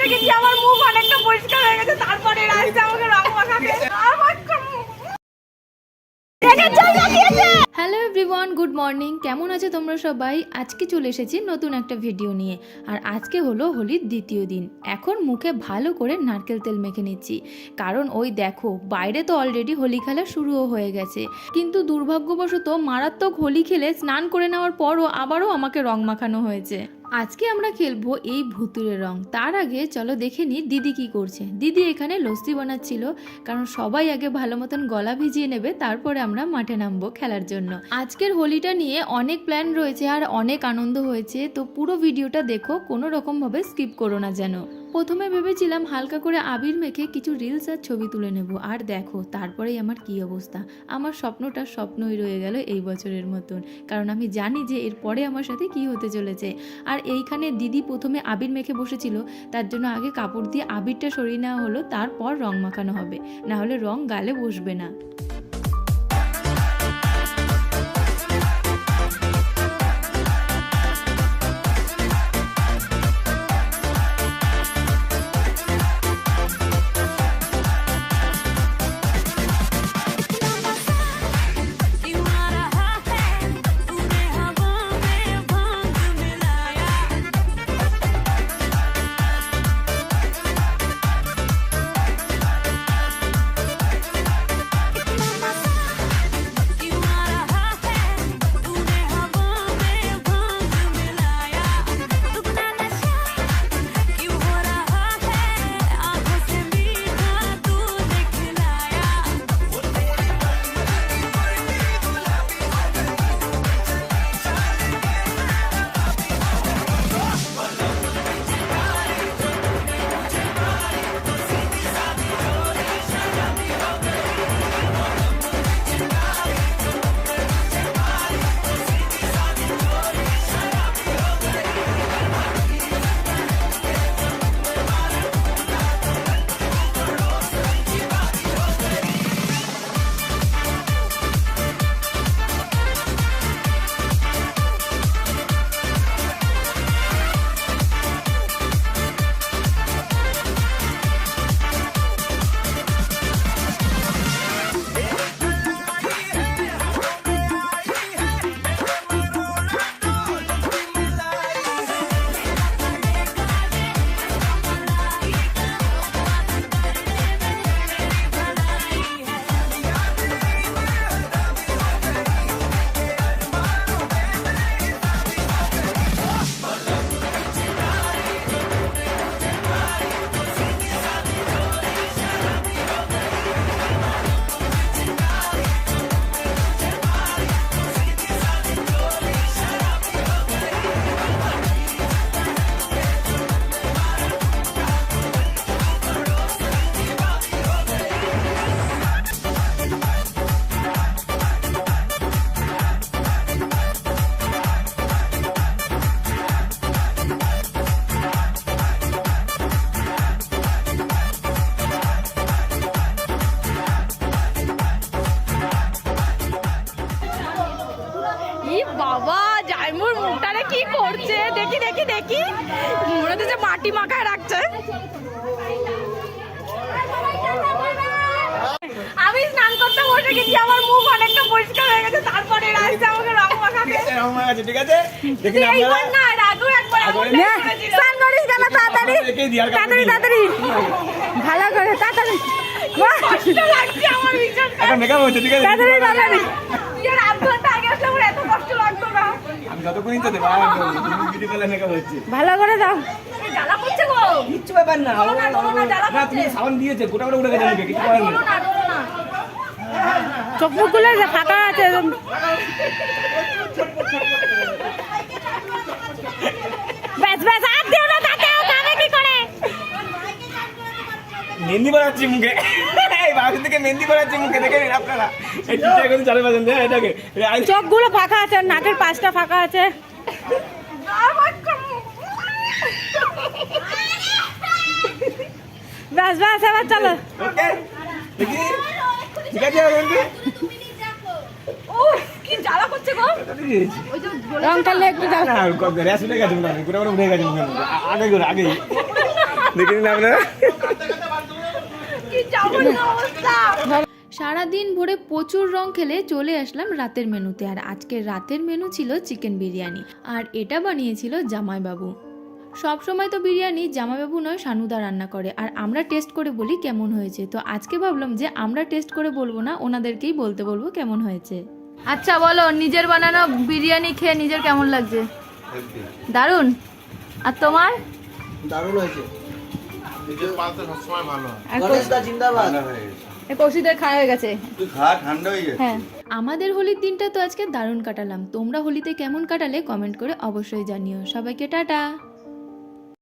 রেখেছি, আমার মুখ অনেকটা পরিষ্কার হয়ে গেছে, তারপরে রাস্তা আমাকে রং মাখাবে। Hello everyone, good morning. কেমন আছো তোমরা সবাই? আজকে চলে এসেছি নতুন একটা ভিডিও নিয়ে। আর আজকে হলো হোলির দ্বিতীয় দিন। এখন মুখে ভালো করে নারকেল তেল মেখে নিচ্ছি, কারণ ওই দেখো বাইরে তো অলরেডি হোলি খেলা শুরুও হয়ে গেছে, কিন্তু দুর্ভাগ্যবশত মারাত্মক হোলি খেলে স্নান করে নেওয়ার পরও আবারও আমাকে রং মাখানো হয়েছে। আজকে আমরা খেলবো এই ভুতুরে রং। তার আগে চলো দেখে নি দিদি কি করছে। দিদি এখানে লস্যি বানাচ্ছিল, কারণ সবাই আগে ভালো মতন গলা ভিজিয়ে নেবে, তারপরে আমরা মাঠে নামবো খেলার জন্য। আজকের হোলিটা নিয়ে অনেক প্ল্যান রয়েছে আর অনেক আনন্দ হয়েছে, তো পুরো ভিডিওটা দেখো, কোনো রকম ভাবে স্কিপ করো না যেন। প্রথমে ভেবেছিলাম হালকা করে আবির মেখে কিছু রিলস আর ছবি তুলে নেব, আর দেখো তারপরেই আমার কি অবস্থা। আমার স্বপ্নটা স্বপ্নই রয়ে গেল এই বছরের মতন, কারণ আমি জানি যে এরপরে আমার সাথে কি হতে চলেছে। আর এইখানে দিদি প্রথমে আবির মেখে বসেছিল, তার জন্য আগে কাপড় দিয়ে আবিরটা সরিয়ে নেওয়া হলো, তারপর রং মাখানো হবে, না হলে রং গালে বসবে না। বাবা জাইমুর মুখটারে কি করছে, দেখি দেখি দেখি, মনে হচ্ছে মাটি মাখায় রাখছে। আমি স্নান করতে বসে গেছি, আমার মুখ অনেকটা পরিষ্কার হয়ে গেছে, তারপরে রাস্তা আমাকে রং মাখাবে। রং মাখাচ্ছে, ঠিক আছে? দেখি না এইবার না, রাগু একবার স্নান করিস কেন? তাড়াতাড়ি তাড়াতাড়ি তাড়াতাড়ি, ভালো করে তাড়াতাড়ি। কষ্ট লাগছে আমার ভীষণ, এখন মেকআপ হচ্ছে, ঠিক আছে? তাড়াতাড়ি তাড়াতাড়ি। এর আধ ঘন্টা আগে আসলে আমার এত কষ্ট লাগতো না। আমি যতক্ষণই তো দেবো বিউটি পার্লার মেকআপ হচ্ছে। ভালো করে দাও। জ্বালা করছে গো। কিচ্ছু ব্যাপার না, না তুমি সাবান দিয়েছে, গোটা গোটা উঠে গেছে মুখে, কিছু করার নেই। চোখ মুখগুলো ফাঁকা আছে। ব্যাস ব্যাস, আর দিও না, তাতে কানে কি করে? মেহেন্দি বানাচ্ছি মুখে, এই বাড়ি থেকে মেহেন্দি বানাচ্ছি মুখে, দেখে নিন আপনারা। এই টিটা এখন চালু বাজেন, এটাকে চোখগুলো ফাঁকা আছে, নাকের পাশটা ফাঁকা আছে। ব্যাস ব্যাস, এবার চলো। ওকে দেখি, ঠিক আছে? কি জ্বালা করছে গো। রংটা একটু দাও। না র্যাশ উঠে গেছে, গোটা গোটা উঠে গেছে মুখে, আগে করে আগে দেখে নিন আপনারা। কি জঘন্য অবস্থা। সারাদিন ভরে প্রচুর রং খেলে চলে আসলাম রাতের মেনুতে। আর আজকের রাতের মেনু ছিল চিকেন বিরিয়ানি, আর এটা বানিয়েছিল জামাইবাবু। সব সময় তো বিরিয়ানি জামাইবাবু নয় সানুদা রান্না করে, আর আমরা টেস্ট করে বলি কেমন হয়েছে। তো আজকে ভাবলাম যে আমরা টেস্ট করে বলবো না, ওনাদেরকেই বলতে বলবো কেমন হয়েছে। আচ্ছা বলো, নিজের বানানো বিরিয়ানি খেয়ে নিজের কেমন লাগছে? দারুণ। আর তোমার? দারুণ হয়েছে। নিজের পালতে সবসময় ভালো হয়। গণেশদা জিন্দাবাদ। কৌশিকদের খাওয়া হয়ে গেছে। তুই খা, ঠান্ডা হয়ে যাচ্ছে। হ্যাঁ, আমাদের হোলির দিনটা তো আজকে দারুণ কাটালাম। তোমরা হোলিতে কেমন কাটালে কমেন্ট করে অবশ্যই জানিও। সবাইকে টাটা।